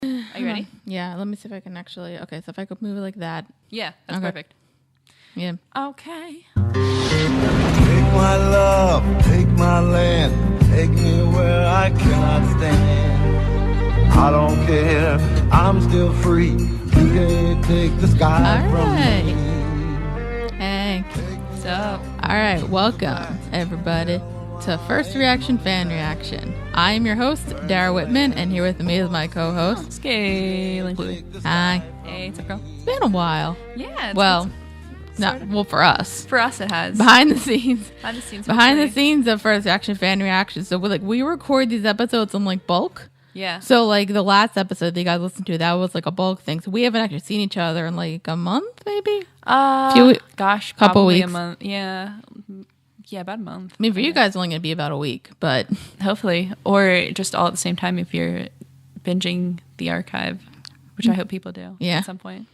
Are you ready? Yeah, let me see if I can actually... Okay, so if I could move it like that. Yeah, that's Okay. perfect. Yeah. Okay. Take my love, take my land, take me where I cannot stand. I don't care, I'm still free. You can't take the sky All from right. me. Hey. So, All right, welcome, everybody, to First Reaction Fan Reaction. I am your host, Dara Whitman, and here with me is my co-host, scaling Chloe. Hi. Hey, what's up, girl? It's been a while. Yeah. Well, sort of. well, for us. For us, it has. Behind the scenes. Behind the scenes. Behind the scenes of First Reaction Fan Reaction. So we record these episodes in bulk. Yeah. So the last episode that you guys listened to, that was a bulk thing. So we haven't actually seen each other in a month, maybe. Gosh, couple probably weeks. a month. Yeah. Yeah, about a month. I mean, for you guys, it's only going to be about a week, but Hopefully, or just all at the same time if you're binging the archive, which I hope people do. Yeah. At some point.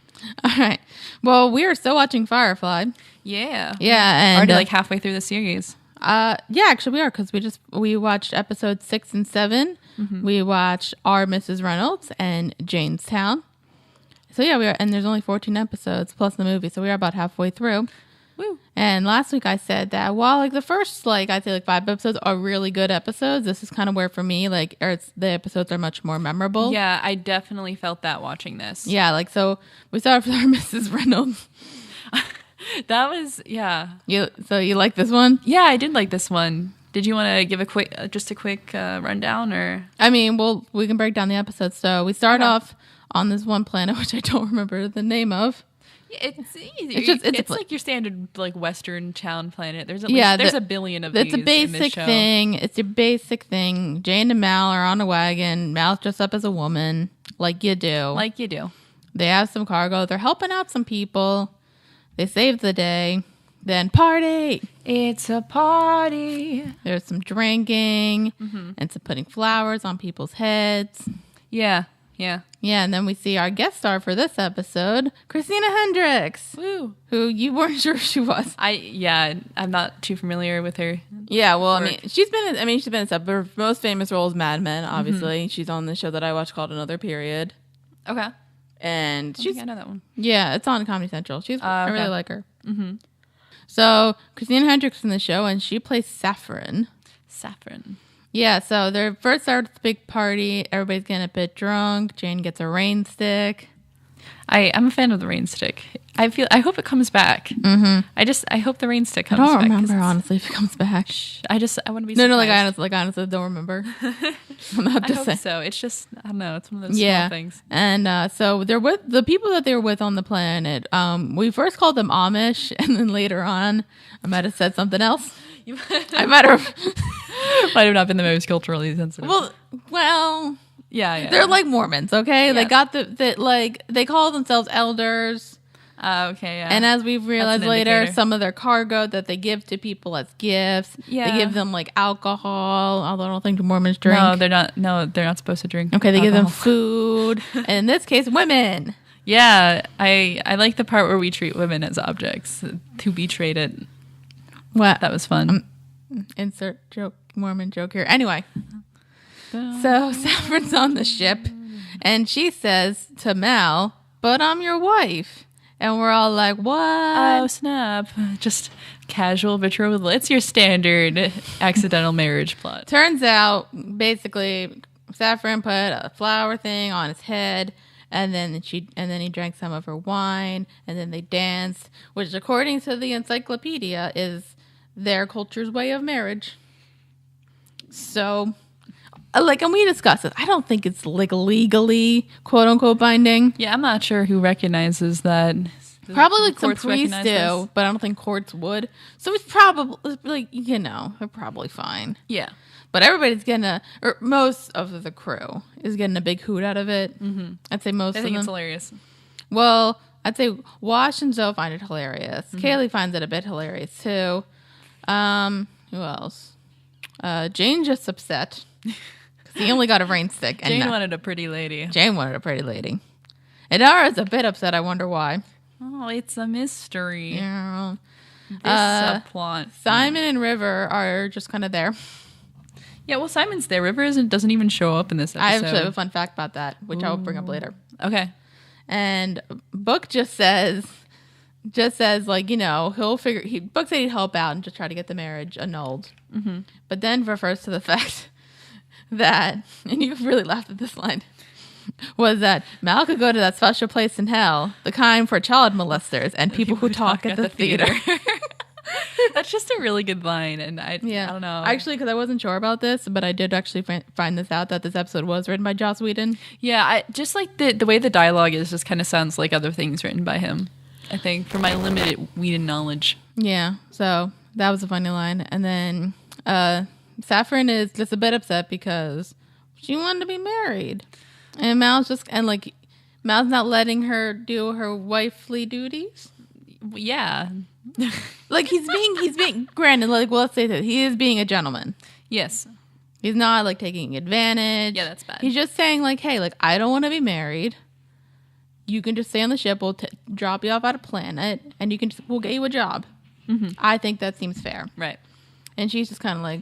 all right. Well, we are still watching Firefly. Yeah. Yeah, and already halfway through the series. yeah, actually we are, because we watched episodes 6 and 7. Mm-hmm. We watched Our Mrs. Reynolds and Janestown. So yeah, we are, and there's only 14 episodes plus the movie, so we are about halfway through. Woo. And last week I said that while the first I'd say 5 episodes are really good episodes, this is kind of where for me the episodes are much more memorable. Yeah, I definitely felt that watching this. Yeah, so we started with Our Mrs. Reynolds. That was, yeah. You like this one? Yeah, I did like this one. Did you want to give a quick rundown, or? I mean, we can break down the episodes. So we start Okay. off on this one planet, which I don't remember the name of. Yeah, it's easy. It's like your standard Western town planet. There's a billion of It's these a basic in this show. thing. It's a basic thing. Jane and Mal are on a wagon. Mal's dressed up as a woman, like you do. Like you do. They have some cargo. They're helping out some people. They save the day. Then party. It's a party. There's some drinking and some putting flowers on people's heads. Yeah, yeah. Yeah, and then we see our guest star for this episode, Christina Hendricks, Woo. who you weren't sure she was. I'm not too familiar with her. Yeah, well, Work. she's been in stuff, but her most famous role is Mad Men, obviously. She's on the show that I watched called Another Period. Okay. And I think I know that one. yeah, it's on Comedy Central. I okay. really like her. Mm-hmm. So Christina Hendricks is in the show, and she plays Saffron. Saffron. Yeah, so they first start with the big party. Everybody's getting a bit drunk. Jane gets a rain stick. I'm a fan of the rain stick. I hope it comes back. Mm-hmm. I hope the rain stick comes back. I don't remember, honestly, if it comes back. I want to be No, surprised. honestly, I don't remember. I'm not I just hope saying. so. It's just, I don't know. It's one of those small things. And so they're with the people that they were with on the planet. We first called them Amish, and then later on, I might have said something else. I might have. Might have not been the most culturally sensitive. Well, yeah. they're like Mormons, okay? Yeah. They got they call themselves elders. Okay, yeah. And as we've realized an later, indicator. some of their cargo that they give to people as gifts, Yeah. they give them alcohol. Although I don't think the Mormons drink. No, they're not. No, they're not supposed to drink. Okay, they give them alcohol. food, and in this case, women. Yeah, I like the part where we treat women as objects to be traded. What? That was fun. Insert Mormon joke here. Anyway, so Saffron's on the ship, and she says to Mal, "But I'm your wife." And we're all like, "What?" Oh, snap. Just casual betrothal. It's your standard accidental marriage plot. Turns out, basically, Saffron put a flower thing on his head, and then he drank some of her wine, and then they danced, which, according to the encyclopedia, is their culture's way of marriage. So, and we discussed it. I don't think it's legally quote unquote binding. Yeah, I'm not sure who recognizes that. Probably some Courts priests recognize do, this? but I don't think courts would. So it's probably they're probably fine. Yeah. But everybody's or most of the crew is getting a big hoot out of it. Mm-hmm. I'd say most I of think them. it's hilarious. Well, I'd say Wash and Zoe find it hilarious. Kaylee finds it a bit hilarious too. Who else? Jane's just upset because he only got a rain stick. And Jane wanted a pretty lady. Jane wanted a pretty lady. And Nara's a bit upset. I wonder why. Oh, it's a mystery. Yeah. This subplot. Simon and River are just kind of there. Yeah, well, Simon's there. River doesn't even show up in this episode. I actually have a fun fact about that, which I will bring up later. Okay. And Book just says like, you know, Book said he'd help out and just try to get the marriage annulled. Mm-hmm. But then refers to the fact that, and you really laughed at this line, was that Mal could go to that special place in hell, the kind for child molesters and people who talk at the theater. That's just a really good line, and I don't know. Actually, because I wasn't sure about this, but I did actually find this out, that this episode was written by Joss Whedon. Yeah, I just like the way the dialogue is just kind of sounds like other things written by him, I think, for my limited Whedon knowledge. Yeah, so that was a funny line. And then Saffron is just a bit upset because she wanted to be married. And Mal's not letting her do her wifely duties. Yeah. Like he's being granted, like, well, let's say that he is being a gentleman. Yes. He's not like taking advantage. Yeah, that's bad. He's just saying like, hey, like, I don't want to be married. You can just stay on the ship. We'll drop you off at a planet, and we'll get you a job. Mm-hmm. I think that seems fair. Right. And she's just kind of like,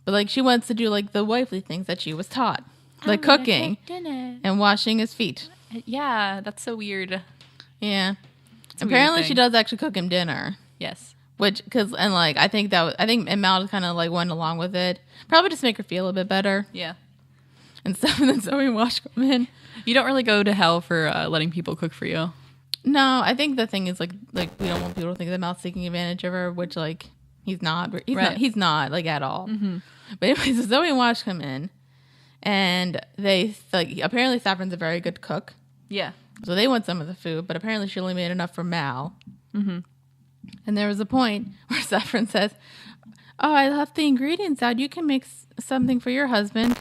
but like she wants to do like the wifely things that she was taught, like cooking and washing his feet. Yeah, that's so weird. Yeah. Apparently, she does actually cook him dinner. Yes. I think and Mal kind of like went along with it, probably just make her feel a bit better. Yeah. And so then Zoe and Wash come in. You don't really go to hell for letting people cook for you. No, I think the thing is like we don't want people to think that Mal's taking advantage of her, which like he's not. He's not like at all. Mm-hmm. But anyways, so Zoe and Wash come in, and they like apparently Saffron's a very good cook. Yeah. So they want some of the food, but apparently she only made enough for Mal. Mm-hmm. And there was a point where Saffron says, "Oh, I left the ingredients out. You can make something for your husband."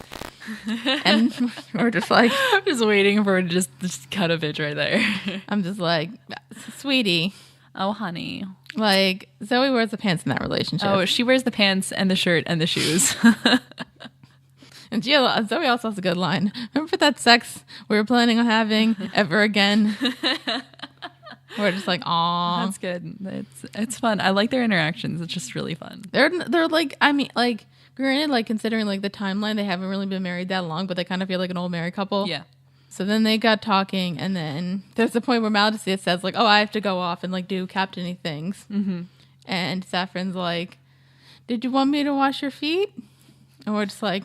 And we're just like, I'm just waiting for her to just cut a bitch right there. I'm just like, sweetie. Oh, honey. Like, Zoe wears the pants in that relationship. Oh, she wears the pants and the shirt and the shoes. And Zoe also has a good line. Remember that sex we were planning on having ever again? We're just like, aw. That's good. It's fun. I like their interactions. It's just really fun. They're like, I mean, like, granted, like, considering like the timeline, they haven't really been married that long, but they kind of feel like an old married couple. Yeah. So then they got talking, and then there's a point where Maldesia says like, "Oh, I have to go off and like do captainy things," mm-hmm. And Saffron's like, "Did you want me to wash your feet?" And we're just like,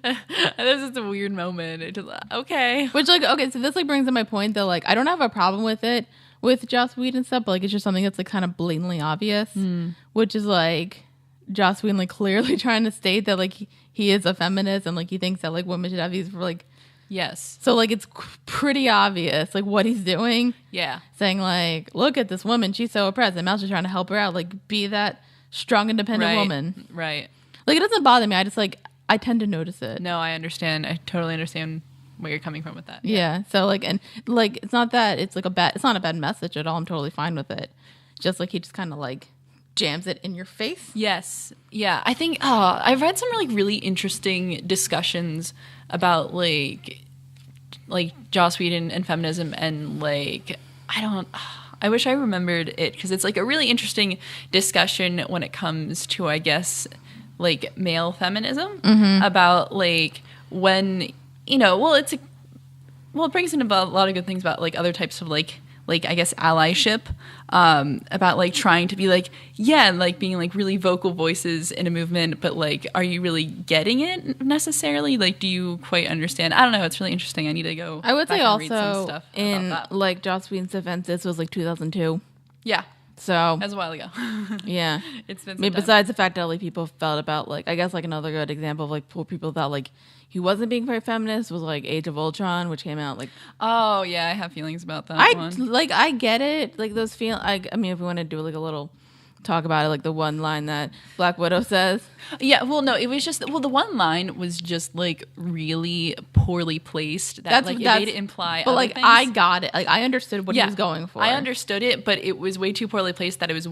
this is a weird moment. It just, okay. Which like, okay, so this like brings up my point that like I don't have a problem with it with Joss Whedon and stuff, but like it's just something that's like kind of blatantly obvious, which is like Joss Whedon like clearly trying to state that like he is a feminist and like he thinks that like women should have these like. Yes. So, like, it's pretty obvious, like, what he's doing. Yeah. Saying, like, look at this woman. She's so oppressed. And Mal's just trying to help her out. Like, be that strong, independent woman. Right. Like, it doesn't bother me. I just, like, I tend to notice it. No, I understand. I totally understand where you're coming from with that. Yeah. So, like, and, like, it's not that it's, like, it's not a bad message at all. I'm totally fine with it. Just, like, he just kind of, like, jams it in your face. Yes. Yeah. I think I've read some really interesting discussions about like Joss Whedon and feminism, and like I wish I remembered it, because it's like a really interesting discussion when it comes to, I guess, like male feminism, about like when, you know, well it brings in about a lot of good things about like other types of like I guess allyship, about like trying to be like, yeah, like being like really vocal voices in a movement, but like, are you really getting it necessarily? Like, do you quite understand? I don't know. It's really interesting. I need to go. I would say and read some also stuff in about that. like Joss Whedon's defense, this was like 2002. Yeah. So that was a while ago. Yeah. It's been I mean, besides the fact that like people felt about like, I guess like another good example of like poor people that like he wasn't being very feminist was like Age of Ultron, which came out like, oh yeah, I have feelings about that one. Like I get it, like those feel. I mean, if we want to do like a little talk about it, like the one line that Black Widow says. Yeah, well, no, it was just, well, the one line was just like really poorly placed. That it made it imply. But like, things. I got it. Like, I understood what he was going for. I understood it, but it was way too poorly placed that it was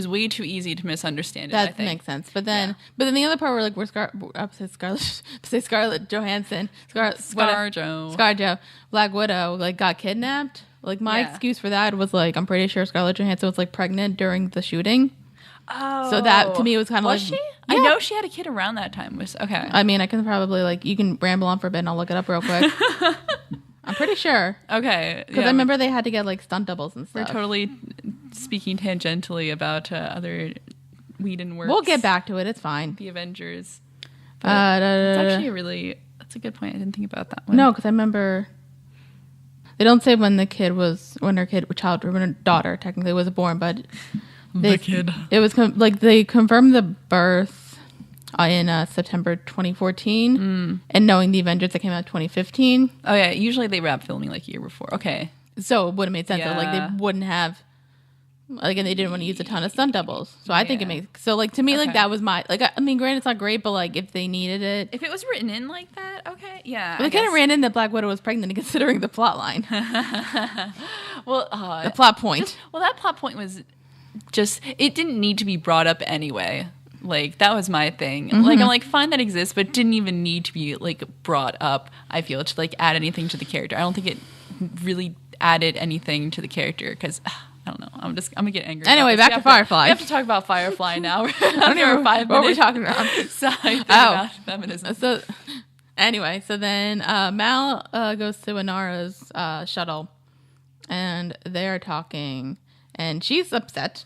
way too easy to misunderstand it. That makes sense. But then the other part where like where Scarlett Johansson, ScarJo, Black Widow, like got kidnapped. Like my excuse for that was like, I'm pretty sure Scarlett Johansson was like pregnant during the shooting. Oh, so that to me was kind of like, she? I know she had a kid around that time. Okay. I mean, I can probably you can ramble on for a bit and I'll look it up real quick. I'm pretty sure. Okay. Because I remember they had to get stunt doubles and stuff. We're totally speaking tangentially about other Whedon works. We'll get back to it. It's fine. The Avengers. But it's actually that's a good point. I didn't think about that one. No, because I remember they don't say when her daughter technically was born, but the kid. It was they confirmed the birth in September 2014, and knowing the Avengers that came out 2015. Oh yeah, usually they wrap filming a year before. Okay, so it would have made sense that they wouldn't have and they didn't want to use a ton of stunt doubles. So I think it makes to me that was my I mean, granted it's not great, but if they needed it, if it was written in like that, okay, yeah. They kind of ran in that Black Widow was pregnant, considering the plot line. Well, the plot point. Well, that plot point was just it didn't need to be brought up anyway. That was my thing. Mm-hmm. I'm fine that exists, but it didn't even need to be brought up. I feel to add anything to the character. I don't think it really added anything to the character because I don't know. I'm gonna get angry. Anyway, back to Firefly. We have to talk about Firefly now. I don't even 5 minutes. What are we talking about? About feminism. So anyway, so then Mal goes to Inara's shuttle, and they're talking, and she's upset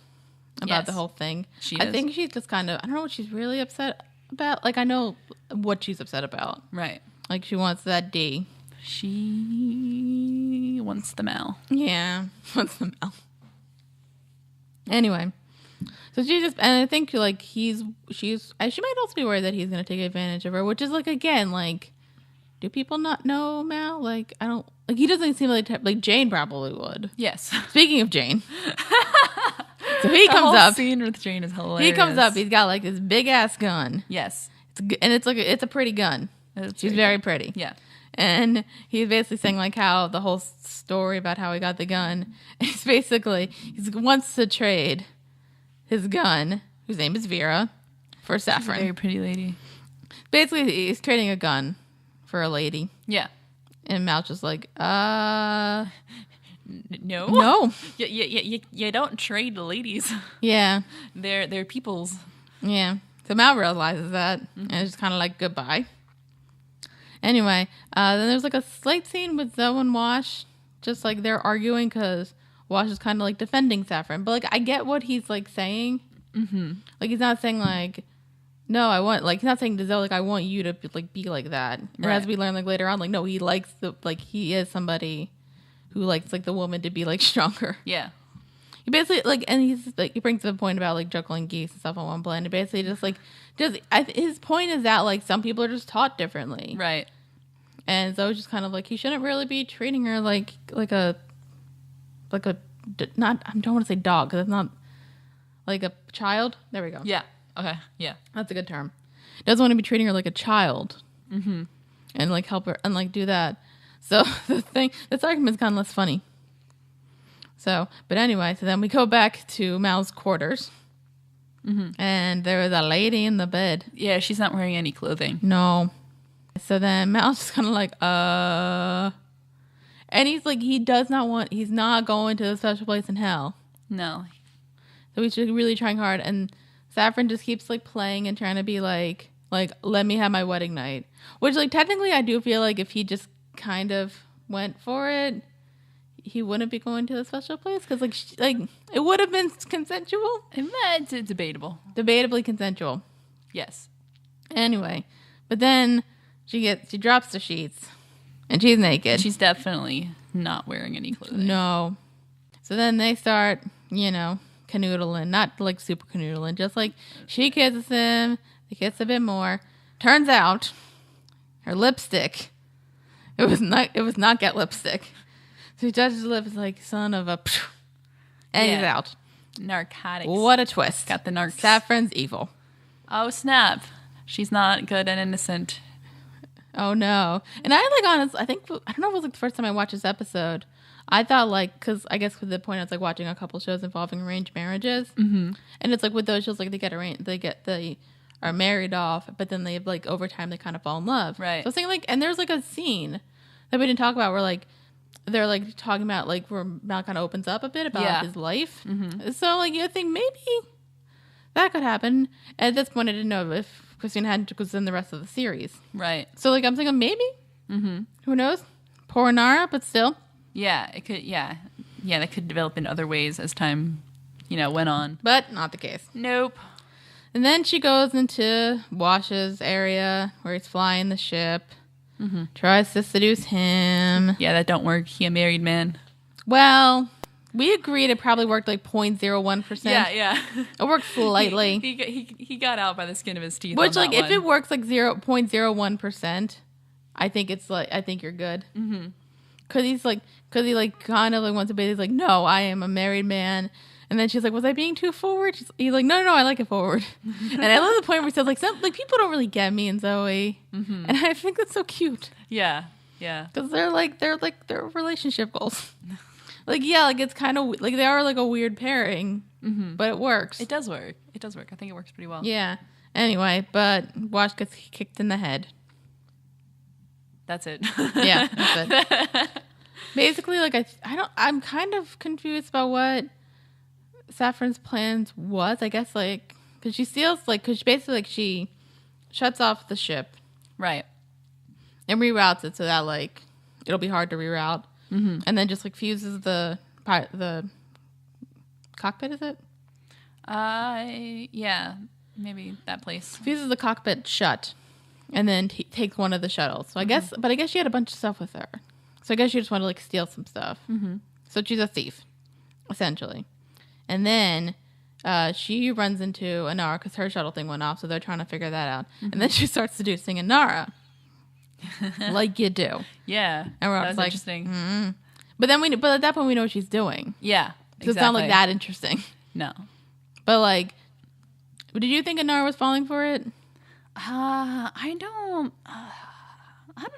about the whole thing. I think she's just I don't know what she's really upset about. I know what she's upset about. Right. She wants that D. She wants the Mal. Yeah, wants the Mal. Anyway, so she just, and I think she might also be worried that he's going to take advantage of her, which is again, do people not know Mal? I don't, he doesn't seem like Jane probably would. Yes. Speaking of Jane. So he comes whole up. Scene with Jane is hilarious. He comes up. He's got this big ass gun. Yes, it's a pretty gun. She's very pretty. Yeah, and he's basically saying how the whole story about how he got the gun. He's basically he wants to trade his gun, whose name is Vera, for Saffron. She's a very pretty lady. Basically, he's trading a gun for a lady. Yeah, and Mal's just No. You don't trade the ladies. Yeah. They're peoples. Yeah. So Mal realizes that, and it's just kind of goodbye. Anyway, then there's a slight scene with Zoe and Wash, just they're arguing because Wash is kind of defending Saffron. But I get what he's saying. Mm-hmm. He's not saying no, I want he's not saying to Zoe I want you to be like that. Right. Or as we learn later on, no, he likes he is somebody who likes the woman to be stronger. Yeah. He basically and he's he brings up the point about juggling geese and stuff on one blend. And basically his point is that some people are just taught differently. Right. And Zoe's just kind of he shouldn't really be treating her like a not, I don't want to say dog because it's not a child. There we go. Yeah. Okay. Yeah. That's a good term. Doesn't want to be treating her like a child. Mm-hmm. And help her and do that. So this argument's kind of less funny. So, but anyway, so then we go back to Mal's quarters. Mm-hmm. And there was a lady in the bed. Yeah, she's not wearing any clothing. No. So then Mal's just kind of and he's he's not going to a special place in hell. No. So he's just really trying hard. And Saffron just keeps playing and trying to be let me have my wedding night. Which technically I do feel if he just kind of went for it, he wouldn't be going to the special place because it would have been consensual. It's Debatably consensual. Yes. Anyway, but then she drops the sheets and she's naked. She's definitely not wearing any clothing. No. So then they start, canoodling, not super canoodling, just she kisses him, they kiss a bit more. Turns out her lipstick. It was not get lipstick. So he touches his lips son of a... And he's out. Narcotics. What a twist. Got the narcs. Saffron's evil. Oh, snap. She's not good and innocent. Oh, no. And I honestly, I don't know if it was the first time I watched this episode. I thought because I guess with the point I was watching a couple shows involving arranged marriages. Mm-hmm. And it's with those shows, they are married off, but then they over time they kind of fall in love. Right. So I was thinking and there's a scene that we didn't talk about where they're talking about where Mal kind of opens up a bit about his life. Mm-hmm. So you think maybe that could happen. At this point, I didn't know if Christina Hendricks was in the rest of the series. Right. So, like, I'm thinking maybe. Mm-hmm. Who knows? Poor Nara, but still. Yeah, it could. Yeah, that could develop in other ways as time, went on. But not the case. Nope. And then she goes into Wash's area where he's flying the ship. Mm-hmm. Tries to seduce him. Yeah, that don't work. He a married man. Well, we agreed it probably worked like 0.01%. Yeah. It worked slightly. He got out by the skin of his teeth. Which, like, if it works like 0.01%, I think you're good. Mm-hmm. Cause he kind of like wants to be. He's like, no, I am a married man. And then she's like, was I being too forward? He's like, no, I like it forward. And I love the point where he says, like, people don't really get me and Zoe. Mm-hmm. And I think that's so cute. Yeah. Because they're relationship goals. Like, yeah, like it's kind of, like they are like a weird pairing, but it works. It does work. I think it works pretty well. Yeah. Anyway, but Wash gets kicked in the head. That's it. Yeah, that's it. Basically, like, I'm kind of confused about what Saffron's plans was. I guess, like, because she steals, like, because basically, like, she shuts off the ship. Right. And reroutes it so that, like, it'll be hard to reroute. Mm-hmm. And then just, like, fuses the cockpit, is it? Yeah. Maybe that place. Fuses the cockpit shut. And then takes one of the shuttles. So I guess she had a bunch of stuff with her. So I guess she just wanted to, like, steal some stuff. Mm-hmm. So she's a thief, essentially. And then she runs into Inara because her shuttle thing went off. So they're trying to figure that out. Mm-hmm. And then she starts seducing Inara. Like you do. Yeah. And we're like, interesting. Mm-hmm. But at that point we know what she's doing. Yeah. So exactly. It's not like that interesting. No. But, like, did you think Inara was falling for it? I don't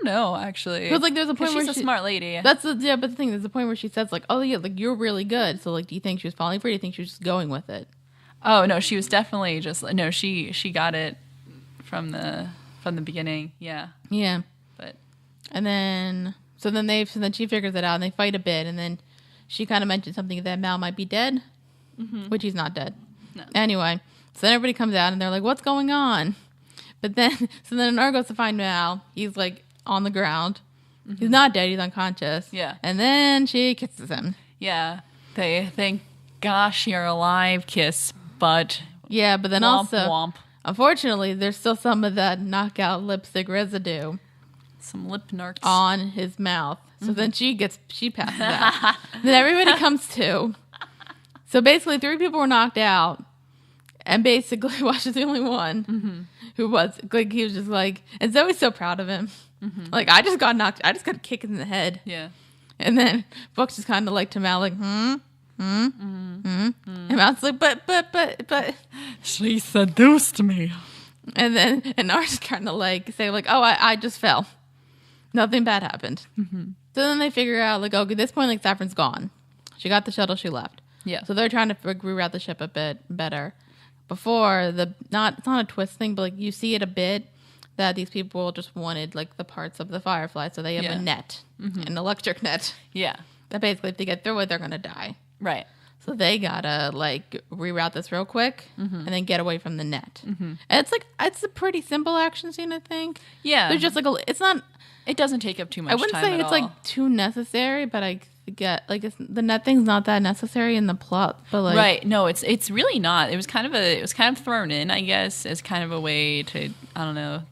know, actually. Because, like, there's a point where she's a smart lady. But the thing, there's a point where she says, like, oh, yeah, like, you're really good. So, like, do you think she was falling for it? Or do you think she was just going with it? Oh, no, she was definitely just, no, she got it from the beginning. Yeah. Yeah. But. And then, so then she figures it out and they fight a bit. And then she kind of mentioned something that Mal might be dead, which he's not dead. No. Anyway, so then everybody comes out and they're like, what's going on? But then, so then Inara goes to find Mal. He's, like, on the ground. Mm-hmm. He's not dead. He's unconscious. Yeah. And then she kisses him. Yeah. They think, gosh, you're alive, kiss, but... Yeah, but then womp, womp. Unfortunately, there's still some of that knockout lipstick residue. Some lip narcs. On his mouth. So then she passes out. Then everybody comes to. So basically, 3 people were knocked out. And basically, Wash is the only one who was, like, he was just like, and Zoe's so proud of him. Mm-hmm. Like, I just got a kick in the head. Yeah. And then Book's just kind of like to Mal, like, And Mal's like, but. She seduced me. And then Inara's kind of like, say, like, oh, I just fell. Nothing bad happened. Mm-hmm. So then they figure out, like, okay, at this point, like, Saffron's gone. She got the shuttle, she left. Yeah. So they're trying to reroute the ship a bit better. Before, it's not a twist thing, but, like, you see it a bit that these people just wanted, like, the parts of the Firefly. So they have a net, an electric net. Yeah. That basically, if they get through it, they're going to die. Right. So they gotta, like, reroute this real quick and then get away from the net. Mm-hmm. And it's a pretty simple action scene, I think. Yeah. There's just, like, it doesn't take up too much time. I wouldn't say it's like too necessary, but I get, like, the net thing's not that necessary in the plot. But, like, right. No, it's really not. It was kind of thrown in, I guess, as kind of a way to, I don't know,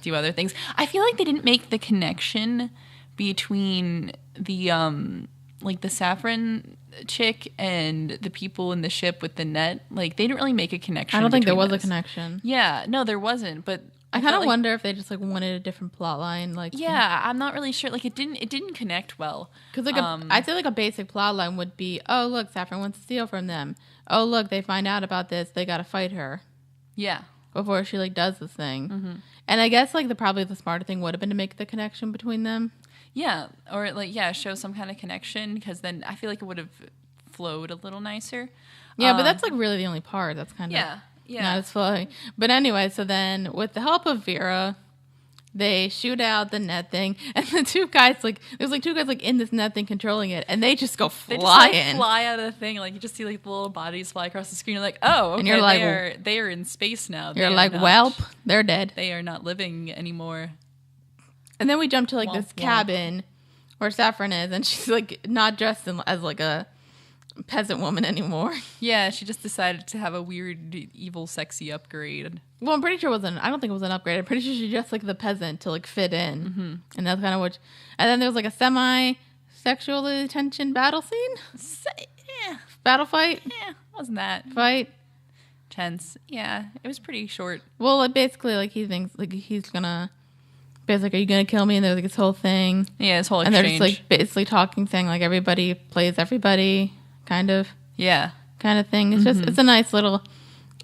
do other things. I feel like they didn't make the connection between the like the Saffron chick and the people in the ship with the net. Like, they didn't really make a connection. I don't think there was a connection. Yeah, no, there wasn't. But I kind of wonder if they just, like, wanted a different plot line. Like, yeah, I'm not really sure. Like, it didn't connect well. Because, like, I'd say, like, a basic plot line would be, oh, look, Saffron wants to steal from them. Oh, look, they find out about this. They got to fight her. Yeah. Before she, like, does this thing. Mm-hmm. And I guess, like, probably the smarter thing would have been to make the connection between them. Yeah, or, like, show some kind of connection, because then I feel like it would have flowed a little nicer. Yeah, but that's, like, really the only part that's kind of... Yeah. Not as flowing. But anyway, so then with the help of Vera, They shoot out the net thing, and the two guys there's two guys in this net thing controlling it, and they just go flying. They just fly out of the thing. Like you just see the little bodies fly across the screen. You're like, oh, okay, and you're like, they are in space now. You're like, well, they're dead. They are not living anymore. And then we jump to this womp. cabin where Saffron is, and she's not dressed as a peasant woman anymore. Yeah, she just decided to have a weird, evil, sexy upgrade. Well, I'm pretty sure I don't think it was an upgrade. I'm pretty sure she dressed like the peasant to fit in. Mm-hmm. And that's kind of what. And then there was a semi-sexual tension battle scene? Battle fight? Yeah, wasn't that fight? Tense. Yeah, it was pretty short. Well, basically, he thinks, he's gonna. Basically, are you gonna kill me? And there's this whole thing. Yeah, this whole exchange. And they're just basically talking, saying everybody plays everybody, kind of. Yeah. Kind of thing. It's just, it's a nice little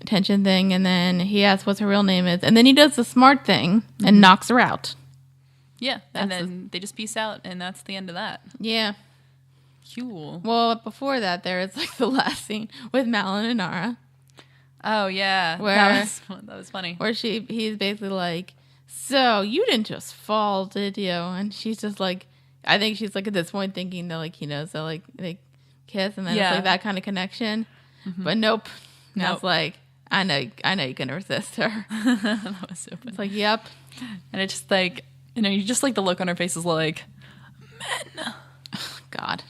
tension thing. And then he asks what her real name is. And then he does the smart thing and knocks her out. Yeah. And then they just peace out. And that's the end of that. Yeah. Cool. Well, before that, there is the last scene with Malin and Nara. Oh, yeah. Where, that was funny. Where he's basically so you didn't just fall, did you? And she's just I think she's at this point thinking that he knows that they kiss and then it's that kind of connection. Mm-hmm. But nope. Now it's I know you can resist her. That was so funny. It's yep. And it's just you just the look on her face is men. Oh, God.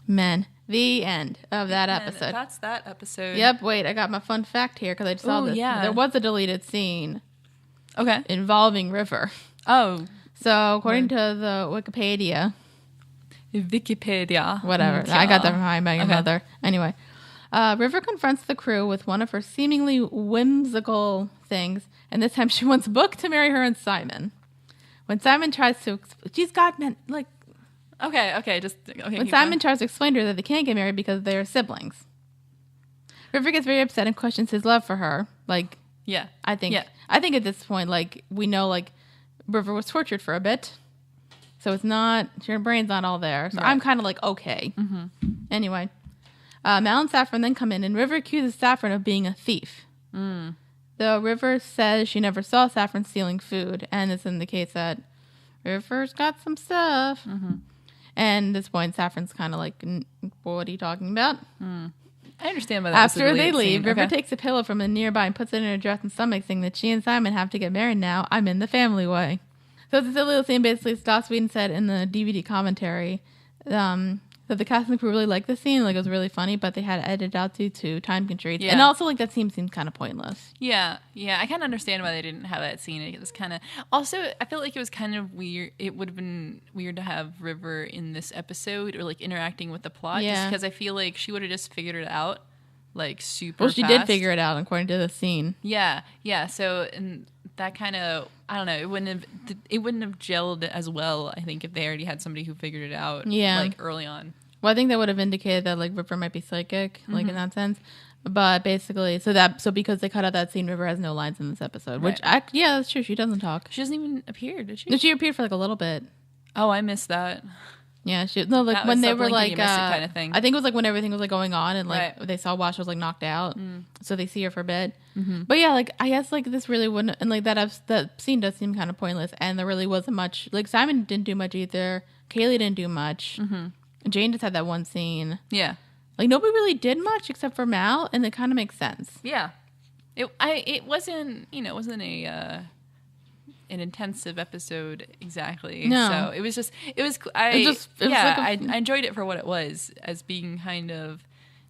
Men. The end of that episode. That's that episode. Yep. Wait, I got my fun fact here because I just saw this. Yeah. There was a deleted scene. Okay. Involving River. Oh. So according to the Wikipedia. Whatever. I got that from How I Met Your Mother. Anyway. River confronts the crew with one of her seemingly whimsical things, and this time she wants Book to marry her and Simon. When Simon tries to... She's got men... Okay. When Simon tries to explain to her that they can't get married because they're siblings. River gets very upset and questions his love for her. Yeah. I think at this point, we know, River was tortured for a bit. So it's not... Her brain's not all there. So right. I'm kind of okay. Mm-hmm. Anyway... Mal and Saffron then come in, and River accuses Saffron of being a thief. Mm. Though River says she never saw Saffron stealing food, and this indicates that River's got some stuff. Mm-hmm. And at this point, Saffron's kind of what are you talking about? Mm. I understand why that After they leave, River takes a pillow from a nearby and puts it in her dress and stomach, saying that she and Simon have to get married now. I'm in the family way. So it's a silly little scene. Basically, Stoss Whedon said in the DVD commentary, that the cast and crew really liked the scene, it was really funny, but they had to edit out due to time constraints. Yeah. And also, that scene seemed kind of pointless. Yeah, I kind of understand why they didn't have that scene. It was kind of... Also, I felt it was kind of weird. It would have been weird to have River in this episode or, interacting with the plot, just because I feel she would have just figured it out, super Well, she fast. did figure it out, according to the scene. Yeah, so... And that kind of... I don't know. It wouldn't have gelled as well, I think, if they already had somebody who figured it out, early on. Well, I think that would have indicated that River might be psychic, in that sense. But basically, so because they cut out that scene, River has no lines in this episode. Right. Which, that's true. She doesn't talk. She doesn't even appear, did she? No, she appeared for a little bit. Oh, I missed that. Yeah, when they were kind of thing. I think it was when everything was going on and they saw Wash was knocked out, so they see her for a bit. Mm-hmm. But yeah, I guess this really wouldn't, and that scene does seem kind of pointless, and there really wasn't much. Simon didn't do much either. Kaylee didn't do much. Mm-hmm. Jane just had that one scene. Yeah, nobody really did much except for Mal, and it kind of makes sense. Yeah, it wasn't an intensive episode exactly. No. So I enjoyed it for what it was, as being kind of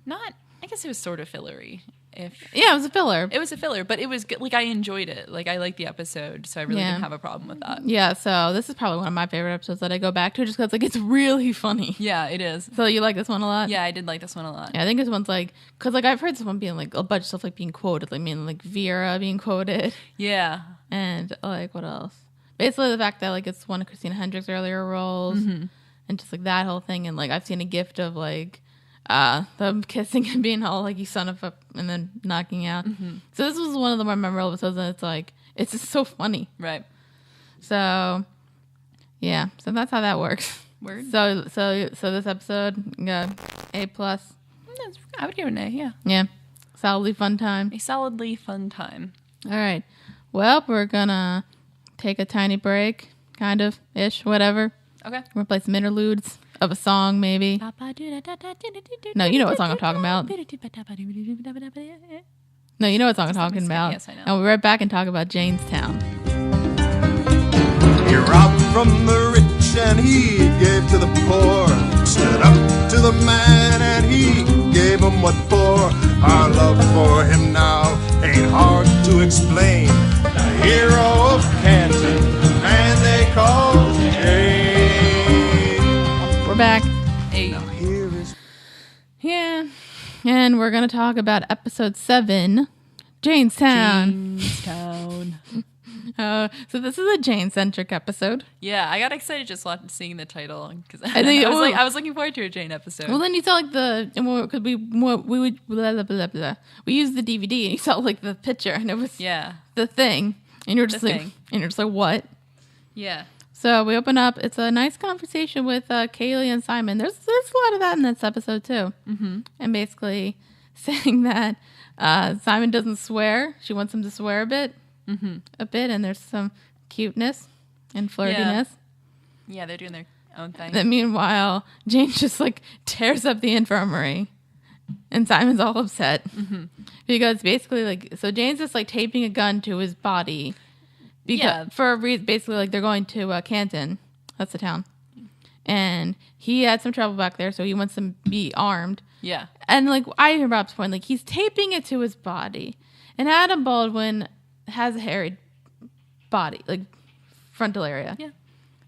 not. I guess it was sort of fillery. It was a filler. It was a filler, but it was good. I enjoyed it. I liked the episode, so I really didn't have a problem with that. Yeah, so this is probably one of my favorite episodes that I go back to, just because it's really funny. Yeah, it is. So you like this one a lot? Yeah, I did like this one a lot. Yeah, I think this one's because I've heard this one being a bunch of stuff being quoted, Vera being quoted. Yeah. And what else? Basically the fact that it's one of Christina Hendricks' earlier roles, and just that whole thing, and I've seen a gift of them kissing and being all you son of a, and then knocking out. Mm-hmm. So this was one of the more memorable episodes, and it's just so funny. Right. So yeah, so that's how that works. Word. So this episode, A+. I would give it an A. Yeah. Yeah. Solidly fun time. A solidly fun time. All right. Well, we're gonna take a tiny break, kind of ish, whatever. Okay. We're gonna play some interludes of a song, maybe. No, you know what song I'm talking about. No, you know what song I'm talking about. Yes, I know. And we'll be right back and talk about Jamestown. He robbed from the rich and he gave to the poor. Stood up to the man and he gave him what for. Our love for him now ain't hard to explain. The hero of Canton, the man they call James. We're back. Hey. Here is Yeah. And we're going to talk about episode 7, Jamestown. Jamestown. So this is a Jane-centric episode. Yeah, I got excited just seeing the title because I think- I was looking forward to a Jane episode. Well, then you saw like because we would blah, blah, blah, blah. We used the DVD and you saw like the picture and it was yeah, the thing, and you're just The like, thing. and you're just like, what? yeah, So we open up. It's a nice conversation with Kaylee and Simon. There's a lot of that in this episode too, and basically saying that Simon doesn't swear. She wants him to swear a bit, and there's some cuteness and flirtiness. yeah. They're doing their own thing. Then meanwhile, Jane just like tears up the infirmary, and Simon's all upset because basically like Jane's just like taping a gun to his body. Because Yeah. for a reason, basically, like they're going to Canton, that's the town, and he had some trouble back there, so he wants to be armed. Yeah, And like I hear Rob's point, like he's taping it to his body, and Adam Baldwin has a hairy body, like frontal area. Yeah.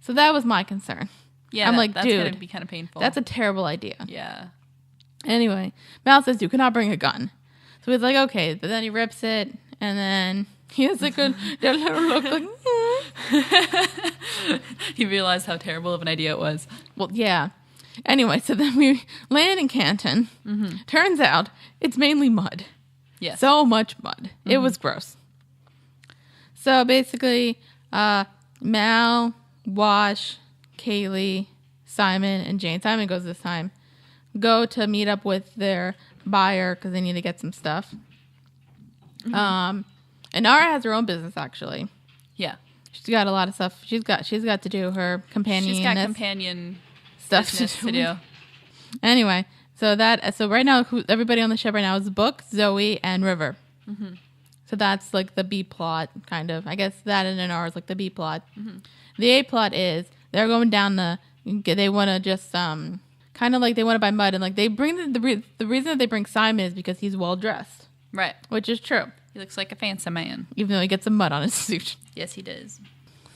So that was my concern. yeah. I'm like, that's dude, gonna be kind of painful. That's a terrible idea. yeah, Anyway, Mal says you cannot bring a gun. So he's like, okay, but then he rips it, and then he has like a little look like. he realized how terrible of an idea it was. Well, yeah. Anyway, so then we land in Canton. Turns out it's mainly mud. Yes. So much mud. It was gross. So basically, Mal, Wash, Kaylee, Simon, and Jane. Simon goes this time. Go to meet up with their buyer because they need to get some stuff. And Nara has her own business actually. yeah, She's got a lot of stuff. She's got to do her companion. she's got companion stuff business to do. Anyway, so right now, everybody on the ship right now is Book, Zoe, and River. So that's like the B plot, kind of. I guess that and an R is like the B plot. The A plot is they're going down they want to just kind of like they want to buy mud, and like they bring the reason that they bring Simon is because he's well dressed, Right. which is true, He looks like a fancy man. even though he gets some mud on his suit. Yes, he does.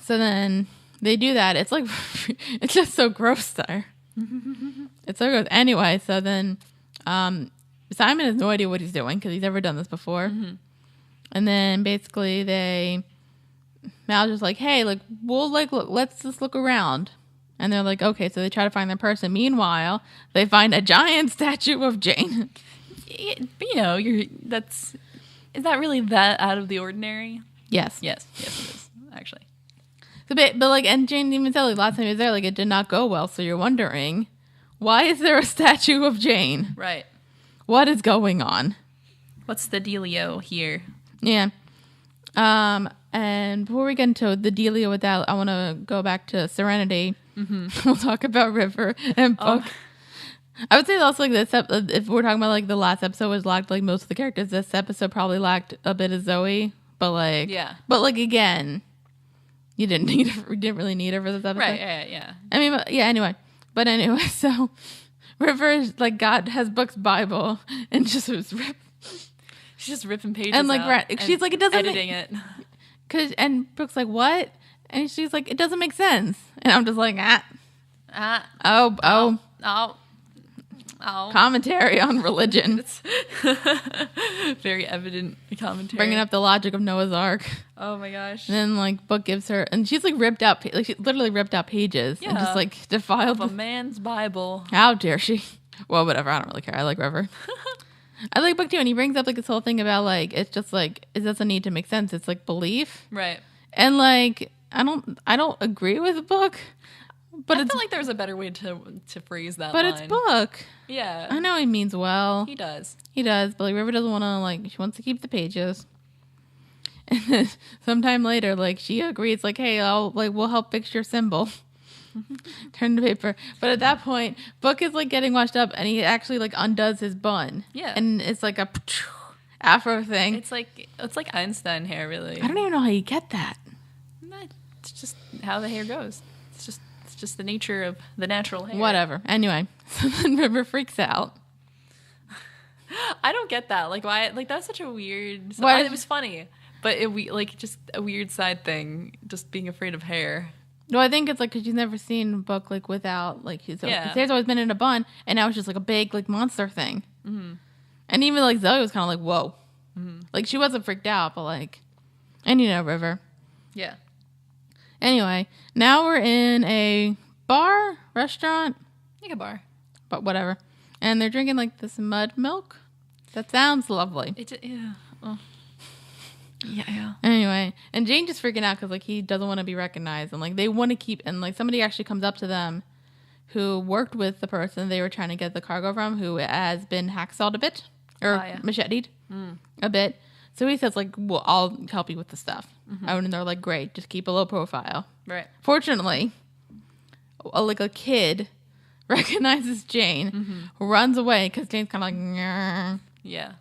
So then they do that. It's like it's just so gross there. It's so gross. Anyway, so then Simon has no idea what he's doing because he's never done this before. And then basically Mal's just like, hey, like we'll like look, let's just look around. And they're like, okay, so they try to find their person. Meanwhile, they find a giant statue of Jane. But, you know, is that really that out of the ordinary? Yes. Yes, it is actually. So, but like, and Jane even said, like, last time he was there, like, it did not go well. So you're wondering, why is there a statue of Jane? Right. What is going on? What's the dealio here? Yeah. And before we get into the dealio with that, I want to go back to Serenity. We'll talk about River and Book. I would say also like this, if we're talking about like the last episode was lacked like most of the characters, this episode probably lacked a bit of Zoe, but like, Yeah. But like again, you didn't really need her for this episode. Right, yeah. I mean, yeah, anyway. But anyway, so River is like God has Book's Bible and just was She's just ripping pages And, like, out she's like, it doesn't editing it. and Brooke's like, what? And she's like, it doesn't make sense. And I'm just like, oh, commentary on religion. Very evident commentary. Bringing up the logic of Noah's Ark. Oh my gosh. And then like Book gives her, and she's like ripped out, like she literally ripped out pages and just like defiled Of a man's Bible. How dare she? Well, whatever. I don't really care. I like River. I like Book too, and he brings up like this whole thing about like it's just like it doesn't need to make sense. It's like belief, Right. and like I don't agree with Book, but I it's feel like there's a better way to phrase that but line. it's Book. Yeah. I know he means well. He does. He does, but like River doesn't want to like she wants to keep the pages. And then sometime later, like, she agrees, like, hey, we'll help fix your symbol. Turn the paper. But at that point, Book is, like, getting washed up, and he actually, like, undoes his bun. Yeah. And it's like a afro thing. It's like Einstein hair, really. I don't even know how you get that. It's just how the hair goes. It's just the nature of the natural hair. Whatever. Anyway, so then River freaks out. I don't get that. Like, why? Like, that's such a weird. Why- It was funny, but just a weird side thing. Just being afraid of hair. No, I think it's like because she's never seen Book like without like his hair's always been in a bun, and now it's just like a big like monster thing. Mm-hmm. And even like Zoe was kind of like, whoa, like she wasn't freaked out, but like, and River. Yeah. Anyway, now we're in a restaurant, Like a bar. but whatever, and they're drinking like this mud milk. That sounds lovely. Yeah. Oh. Yeah. Anyway, and Jane just freaking out because like he doesn't want to be recognized, and like they want to keep, and like somebody actually comes up to them who worked with the person they were trying to get the cargo from, who has been hacksawed a bit or macheted a bit. So he says like, "Well, I'll help you with the stuff," and they're like, "Great, just keep a low profile." Right. Fortunately, a kid recognizes Jane, runs away because Jane's kind of like, "Nyeh." Yeah.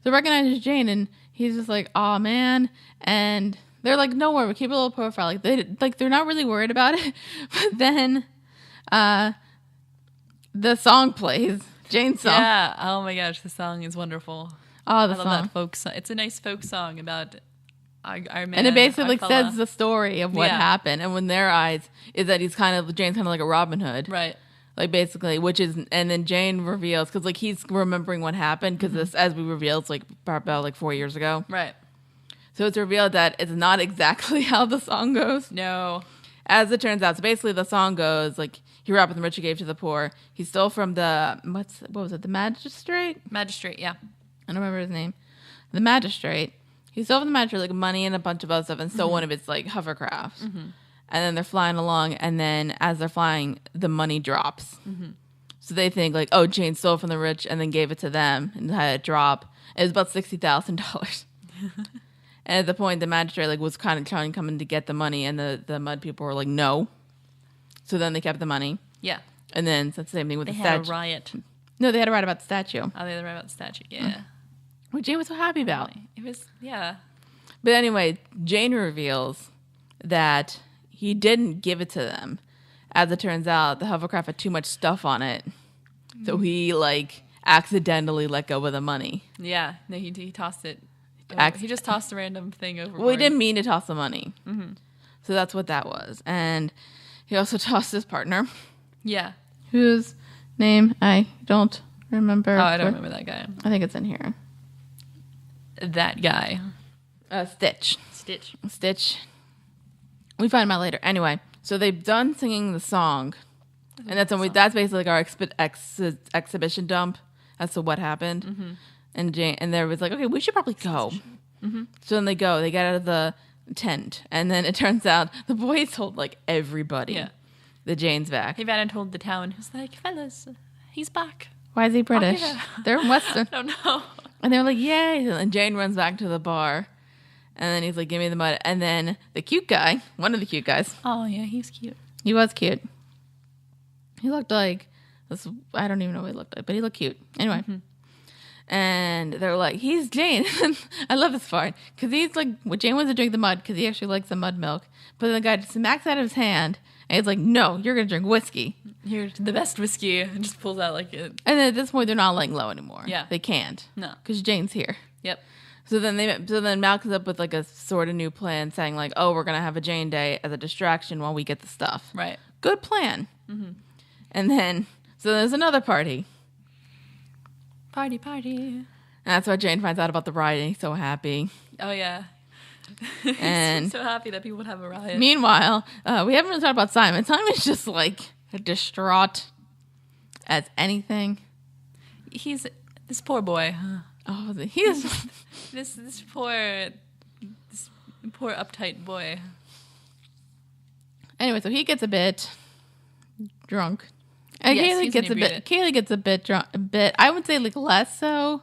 So recognizes Jane, and he's just like, "Oh man," and they're like, "No worry, we keep a little profile." Like they're not really worried about it. But then, the song plays, Jane's song. Yeah. Oh my gosh, the song is wonderful. Oh, the I love song. that folk song. It's a nice folk song about our man. And it basically our fella. says the story of what happened, and when their eyes is that Jane's kind of like a Robin Hood, Right. like basically, and then Jane reveals because like he's remembering what happened because this, as we revealed, it's like about like 4 years ago. Right. So it's revealed that it's not exactly how the song goes. No. As it turns out, so basically the song goes like he robbed the rich, he gave to the poor. He stole from the what was it? The magistrate? Magistrate. Yeah. I don't remember his name. The magistrate. He stole from the magistrate like money and a bunch of other stuff, and stole one of its like hovercrafts. And then they're flying along, and then as they're flying, the money drops. So they think like, oh, Jane stole from the rich and then gave it to them and had it drop. It was about $60,000. And at the point, the magistrate like was kind of trying to come in to get the money, and the mud people were like, no. So then they kept the money. Yeah. And then it's the same thing with They the had statue. a riot. No, they had to write about the statue, Oh, they had a riot about the statue. Yeah. which Jane was so happy about. It was. Yeah. But anyway, Jane reveals that he didn't give it to them. As it turns out, the hovercraft had too much stuff on it. So he like accidentally let go of the money. Yeah. No, he tossed it. He just tossed a random thing overboard. Well, he didn't mean to toss the money. So that's what that was. And he also tossed his partner, Yeah. whose name I don't remember. Oh, I don't remember that guy. I think it's in here. That guy. Stitch. Stitch. We find him out later. Anyway, so they've done singing the song. And that's basically like our exhibition dump as to what happened. And there was like, okay, we should probably go. So then they go. They get out of the tent, and then it turns out the boys told like everybody that Jane's back. He ran and told the town. He was like, fellas, he's back. Why is he British? yeah. They're Western. I don't know. And they were like, yay. And Jane runs back to the bar, and then he's like, give me the mud. And then the cute guy, one of the cute guys, Oh, yeah, he's cute. he was cute. He looked like this. I don't even know what he looked like, but he looked cute. Anyway. And they're like, he's Jane. I love this part. Because he's like, well, Jane wants to drink the mud because he actually likes the mud milk. But the guy smacks out of his hand. And he's like, no, you're going to drink whiskey. Here's the best whiskey. And just pulls out like it. And then at this point, they're not laying low anymore. Yeah. They can't. No. Because Jane's here. Yep. So then Mal comes up with like a sort of new plan saying like, oh, we're going to have a Jane Day as a distraction while we get the stuff. Right. Good plan. And then, so there's another party. Party. And that's why Jane finds out about the riot, and he's so happy. Oh, yeah. And He's so happy that people would have a riot. meanwhile, we haven't really talked about Simon. Simon's just like distraught as anything. He's this poor boy. Oh, he's This poor uptight boy. anyway. So he gets a bit drunk. And Yes, Kaylee he's gets inebriated. Kaylee gets a bit drunk. I would say like less so.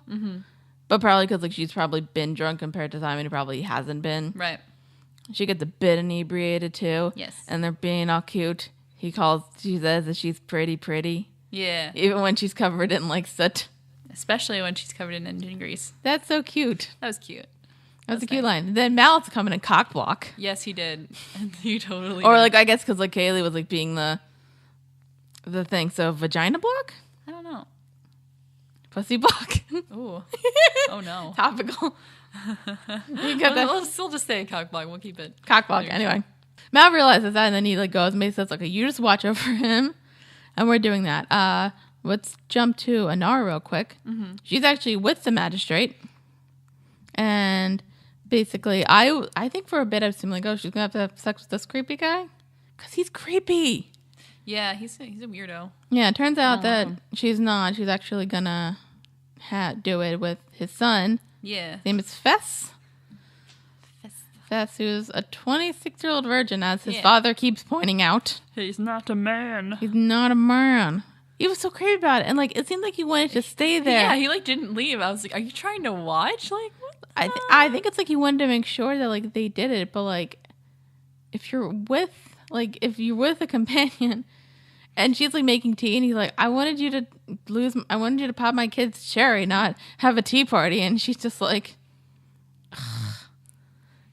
But But probably because like she's probably been drunk compared to Simon, who probably hasn't been. Right. She gets a bit inebriated too. Yes. And they're being all cute. She says that she's pretty. Yeah. Even when she's covered in like soot. Especially when she's covered in engine grease. That's so cute. That was cute. That was a cute line. Then Mal's coming in cock block. Yes, he did. He totally Or did. like, I guess because like Kaylee was like being the thing. So vagina block? I don't know. Pussy block? Ooh. Oh, no. Topical. We'll still just say cock block. We'll keep it. Cock block, anyway. Mal realizes that, and then he like goes and he says, okay, you just watch over him. And we're doing that. Let's jump to Anara real quick. Mm-hmm. She's actually with the magistrate. And basically, I think for a bit I was like, oh, she's going to have sex with this creepy guy? Because he's creepy. Yeah, he's a weirdo. Yeah, it turns out that she's not. She's actually going to do it with his son. Yeah. His name is Fess. Fess, who's a 26-year-old virgin, as his father keeps pointing out. He's not a man. He's not a man. He was so creepy about it. And, like, it seemed like he wanted to stay there. Yeah, he, like, didn't leave. I was like, are you trying to watch? Like, what? I think it's like he wanted to make sure that, like, they did it. But, like, if you're with a companion and she's, like, making tea and he's like, I wanted you to pop my kid's cherry, not have a tea party. And she's just like,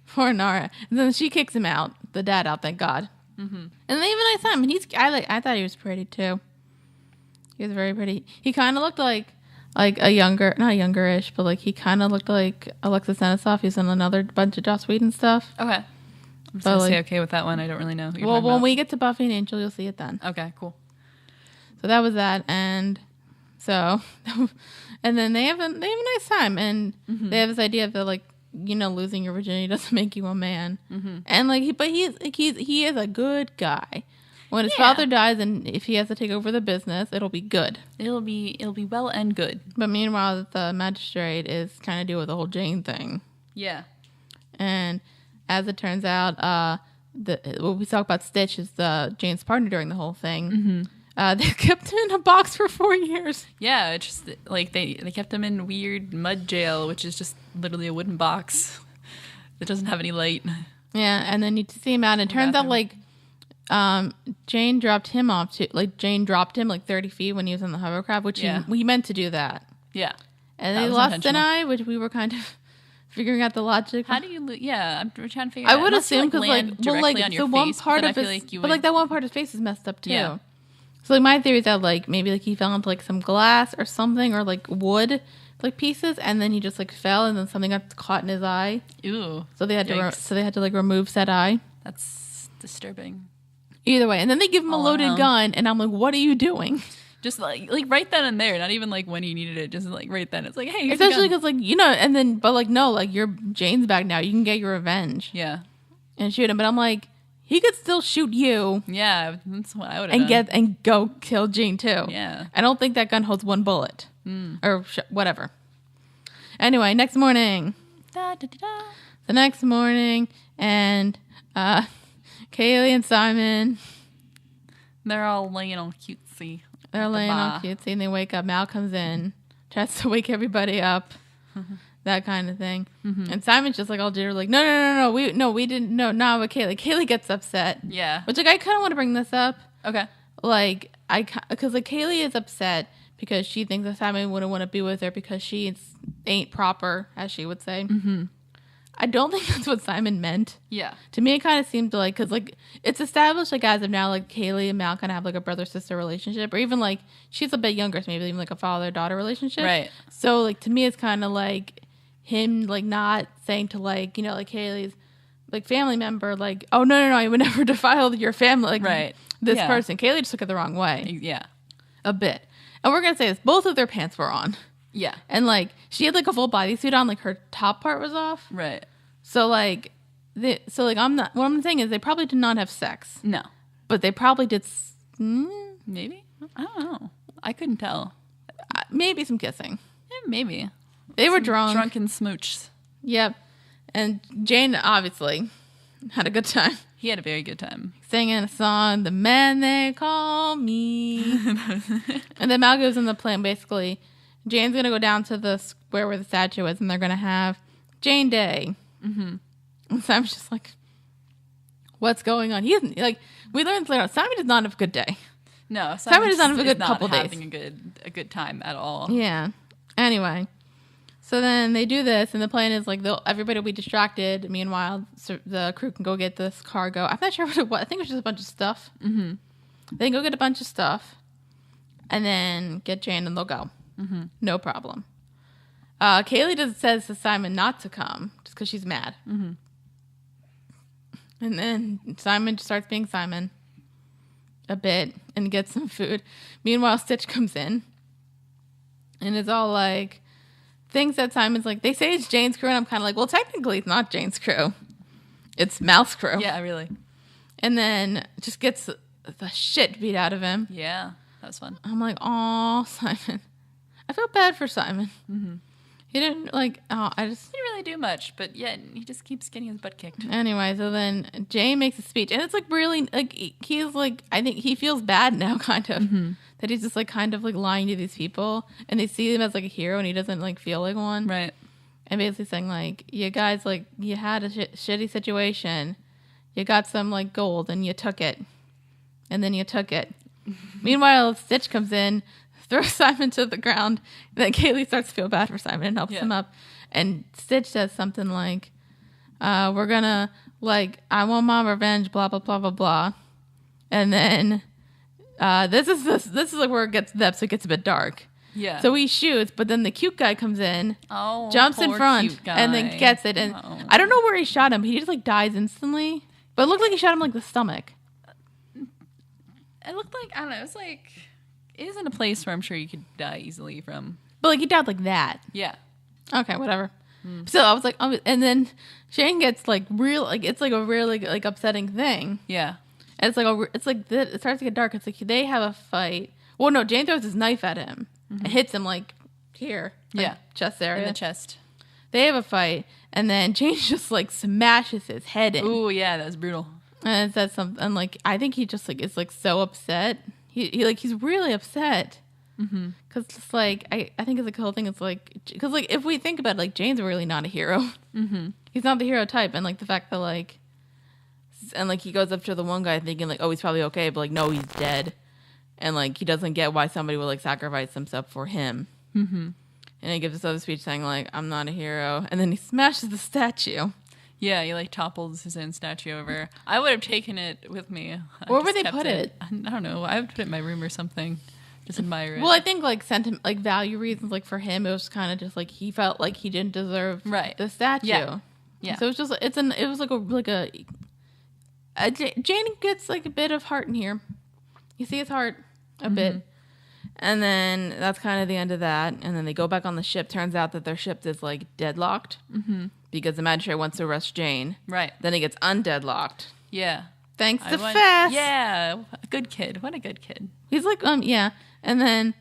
poor Nara. And then she kicks him out, the dad out, thank God. Mm-hmm. And then even I saw him, and I thought he was pretty too. He was very pretty. He kind of looked like not youngerish, but like he kind of looked like Alexis Senesoff. He's in another bunch of Joss Whedon stuff. Okay. I'm just going to say okay with that one. I don't really know who you're talking when about. we get to Buffy and Angel, you'll see it then. Okay, cool. So that was that, and so, and then they have a nice time, and they have this idea that like, you know, losing your virginity doesn't make you a man, and like, he is a good guy. When his father dies, and if he has to take over the business, it'll be good. It'll be well and good. But meanwhile, the magistrate is kind of dealing with the whole Jane thing. Yeah. And as it turns out, what we talk about Stitch is Jane's partner during the whole thing. They kept him in a box for 4 years. Yeah, it's just like they kept him in weird mud jail, which is just literally a wooden box that doesn't have any light. Yeah, and then you see him out, and it turns out like Jane dropped him off to Jane dropped him like 30 feet when he was in the hovercraft, which he meant to do that. Yeah, and they lost an eye, which we were kind of figuring out the logic. How do you? I'm trying to figure. I would assume because the one part of his, that one part of his face is messed up too. Yeah. So like my theory is that like maybe like he fell into like some glass or something or like wood like pieces, and then he just like fell, and then something got caught in his eye. Ooh. So they had to like remove said eye. That's disturbing. Either way, and then they give him a loaded gun, and I'm like, what are you doing? Just like right then and there, not even like when he needed it, just like right then. It's like, hey, especially because like, you know, and then but like no, like your Jane's back now, you can get your revenge. Yeah, and shoot him. But I'm like, he could still shoot you. Yeah, that's what I would have done. And go kill Jane too. Yeah, I don't think that gun holds one bullet or whatever. Anyway, next morning. The next morning, and Kaylee and Simon, they're all laying all cutesy. They're laying all cutesy, and they wake up. Mal comes in, tries to wake everybody up, that kind of thing. And Simon's just like all jittery, like, no, we didn't, no, not with Kaylee. Kaylee gets upset. Yeah. Which, like, I kind of want to bring this up. Okay. Like, because, like, Kaylee is upset because she thinks that Simon wouldn't want to be with her because she ain't proper, as she would say. I don't think that's what Simon meant. Yeah. To me, it kind of seemed like, because, like, it's established, like, as of now, like, Kaylee and Mal kind of have, like, a brother-sister relationship. Or even, like, she's a bit younger, so maybe even, like, a father-daughter relationship. Right. So, like, to me, it's kind of, like, him, like, not saying to, like, you know, like, Kaylee's, like, family member, like, oh, no, I would never defile your family, like, this person. Kaylee just took it the wrong way. Yeah. A bit. And we're going to say this. Both of their pants were on. Yeah. And, like, she had, like, a full bodysuit on. Like, her top part was off. Right. So, like, what I'm saying is they probably did not have sex. No. But they probably did. Maybe? I don't know. I couldn't tell. Maybe some kissing. Yeah, maybe. They were drunk. Drunken smooches. Yep. And Jane obviously had a good time. He had a very good time. Singing a song, The Man They Call Me. And then Mal goes in the plan, basically. Jane's gonna go down to the square where the statue is, and they're gonna have Jane Day. Mm-hmm. And Simon's just like, what's going on? He isn't like, we learned later on, Simon does not have a good day. No, Simon does not have a good is couple not days. having a good time at all. Yeah. Anyway, so then they do this, and the plan is like everybody will be distracted. Meanwhile, so the crew can go get this cargo. I'm not sure what it was. I think it was just a bunch of stuff. Mm-hmm. They can go get a bunch of stuff, and then get Jane, and they'll go. Mm-hmm. No problem. Kaylee says to Simon not to come just because she's mad. Mm-hmm. And then Simon starts being Simon a bit and gets some food. Meanwhile, Stitch comes in and it's all like things that Simon's like, they say it's Jane's crew, and I'm kind of like, well, technically it's not Jane's crew. It's Mal's crew. Yeah, really. And then just gets the shit beat out of him. Yeah, that was fun. I'm like, oh, Simon. I felt bad for Simon. Mm-hmm. He didn't like, he didn't really do much, but yeah, he just keeps getting his butt kicked. Anyway, so then Jane makes a speech, and it's like really, like, he's like, I think he feels bad now, kind of, that he's just like kind of like lying to these people, and they see him as like a hero, and he doesn't like feel like one. Right. And basically saying like, you guys, like, you had a shitty situation, you got some like gold, and you took it, and then you took it. Meanwhile, Stitch comes in, throws Simon to the ground. Then Kaylee starts to feel bad for Simon and helps him up. And Stitch says something like, we're gonna, like, I want my revenge, blah, blah, blah, blah, blah. And then this is like where the episode gets a bit dark. Yeah. So he shoots, but then the cute guy comes in, jumps in front, and then gets it. And I don't know where he shot him. He just like dies instantly. But it looked like he shot him like the stomach. It looked like, I don't know, it was like, it is in a place where I'm sure you could die easily from. But like he died like that. Yeah. Okay, whatever. So I was like, and then Shane gets like real, like it's like a really like upsetting thing. Yeah. And it's like it starts to get dark. It's like they have a fight. Well, no, Jane throws his knife at him and hits him like here, like chest area, in the chest. They have a fight, and then Jane just like smashes his head in. Ooh, yeah, that was brutal. And it says something, and like I think he just like is like so upset. He like he's really upset because it's like I think it's like the whole thing is like because like if we think about it, like Jane's really not a hero. He's not the hero type, and like the fact that like and like he goes up to the one guy thinking like, oh, he's probably okay, but like no, he's dead, and like he doesn't get why somebody would like sacrifice himself for him. And he gives this other speech saying like, I'm not a hero, and then he smashes the statue. Yeah, he like topples his own statue over. I would have taken it with me. Where would they put it? I don't know. I would put it in my room or something. Just admire it. Well, I think like sentiment, like value reasons, like for him, it was kind of just like he felt like he didn't deserve the statue. Yeah. So it's just it was like a Jane gets like a bit of heart in here. You see his heart a bit. And then that's kind of the end of that. And then they go back on the ship. Turns out that their ship is like deadlocked because the magistrate wants to arrest Jane. Right. Then he gets undeadlocked. Yeah. Thanks to Fess. Yeah. Good kid. What a good kid. He's like, yeah. And then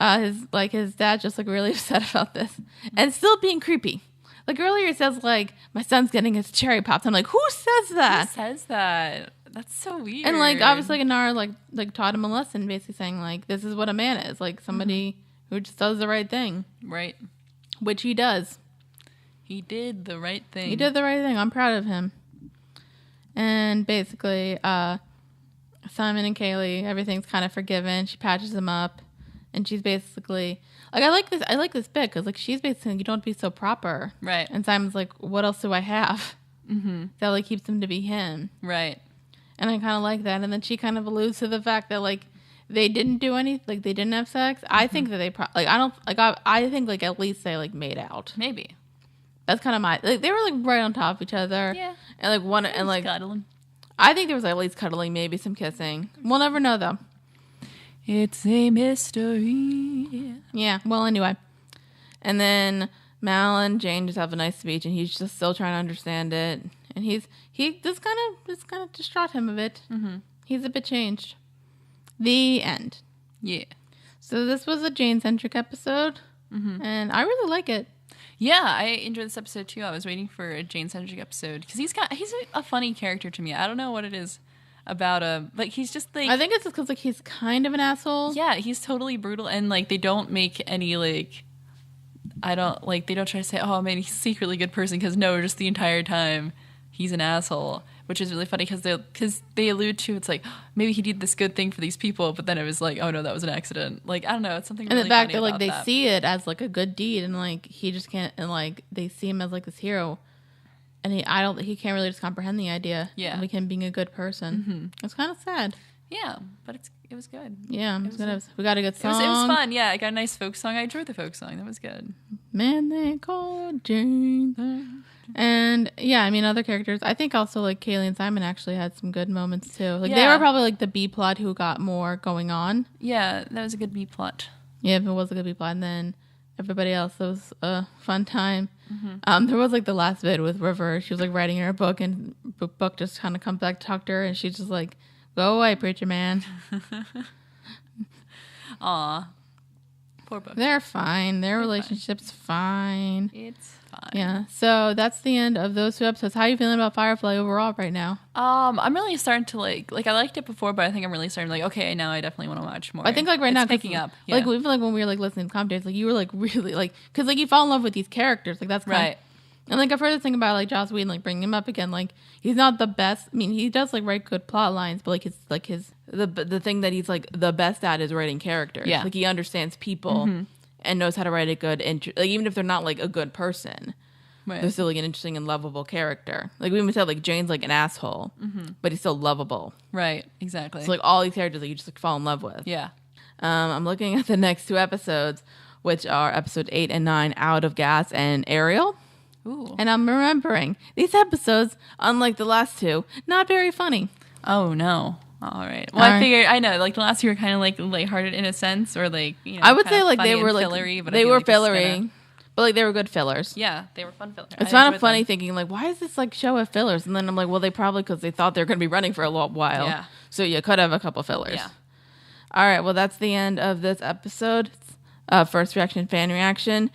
his dad just like really upset about this and still being creepy. Like earlier it says like, my son's getting his cherry popped. I'm like, who says that? Who says that? That's so weird. And like obviously like Inara like taught him a lesson, basically saying like this is what a man is, like somebody who just does the right thing. Right. Which he does. He did the right thing. He did the right thing. I'm proud of him. And basically, Simon and Kaylee, everything's kind of forgiven. She patches him up, and she's basically like, I like this bit because like she's basically, you don't be so proper, right? And Simon's like, what else do I have? That like keeps him to be him, right? And I kind of like that. And then she kind of alludes to the fact that like they didn't do anything, like they didn't have sex. I think that they I think like at least they like made out. Maybe. That's kind of my like they were like right on top of each other. Yeah. And like one and like cuddling. I think there was at least cuddling, maybe some kissing. We'll never know though. It's a mystery. Yeah. Well, anyway, and then Mal and Jane just have a nice speech, and he's just still trying to understand it. And this kind of distraught him a bit. He's a bit changed. The end. Yeah. So this was a Jane-centric episode, and I really like it. Yeah, I enjoyed this episode too. I was waiting for a Jane-centric episode because he's a funny character to me. I don't know what it is about him. Like, he's just like, I think it's just because like he's kind of an asshole. yeah, he's totally brutal, and like they don't make any like, they don't try to say, oh man, he's a secretly good person, because no, just the entire time he's an asshole, which is really funny because they allude to, it's like, maybe he did this good thing for these people, but then it was like, oh no, that was an accident. Like, I don't know, it's something And really the fact funny that like about they that. see it as like a good deed, and like he just can't, and like they see him as like this hero, and he can't really just comprehend the idea of like him being a good person. It's kind of sad. Yeah, but it was good. Yeah, we got a good song. It was fun. Yeah, I got a nice folk song. I enjoyed the folk song. That was good. Man, they call Jane. And yeah, I mean, other characters. I think also like Kaylee and Simon actually had some good moments too. Like they were probably like the B plot who got more going on. Yeah, that was a good B plot. Yeah, it was a good B plot. And then everybody else, it was a fun time. There was like the last bit with River. She was like writing her book, and book just kind of comes back to talk to her, and she's just like, "Go away, preacher man." Aw, poor book. They're fine. Their relationship's fine. It's fine. Yeah. So that's the end of those 2 episodes. How are you feeling about Firefly overall right now? I'm really starting to like I liked it before, but I think I'm really starting to like, okay, now I definitely want to watch more. I think like right it's now, picking up. Yeah. Like even like when we were like listening to commentaries, like you were like really like, because like you fall in love with these characters, like that's right. And like I've heard this thing about like Joss Whedon, like bringing him up again. Like he's not the best. I mean, he does like write good plot lines, but like his the thing that he's like the best at is writing characters. Yeah, like he understands people and knows how to write a good like even if they're not like a good person, they're still like an interesting and lovable character. Like we even said, like Jane's like an asshole, but he's still lovable. Right, exactly. So like all these characters that you just like fall in love with. Yeah. I'm looking at the next 2 episodes, which are episode 8 and 9, Out of Gas and Ariel. Ooh. And I'm remembering these episodes, unlike the last 2, not very funny. Oh no. All right. Well, I figured, I know, like the last 2 were kind of like lighthearted in a sense, or like, you know, I would say like they were like fillery, but they were fillery, but like they were good fillers. Yeah, they were fun fillers. It's kind of funny thinking like, why is this like show of fillers? And then I'm like, well, they probably because they thought they were going to be running for a while. Yeah. So you could have a couple fillers. Yeah. All right. Well, that's the end of this episode. First reaction, fan reaction.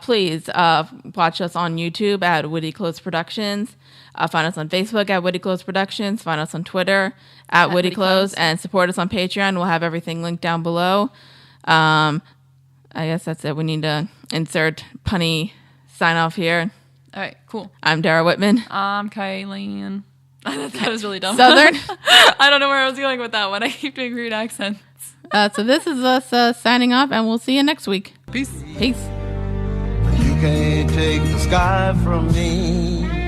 Please watch us on YouTube at Witty Close Productions. Find us on Facebook at Witty Close Productions. Find us on Twitter at Witty Close, and support us on Patreon. We'll have everything linked down below. I guess that's it. We need to insert punny sign off here. All right, cool. I'm Dara Whitman. I'm Kylene. That was really dumb. Southern. I don't know where I was going with that one. I keep doing weird accents. So this is us signing off, and we'll see you next week. Peace. Peace. You can't take the sky from me.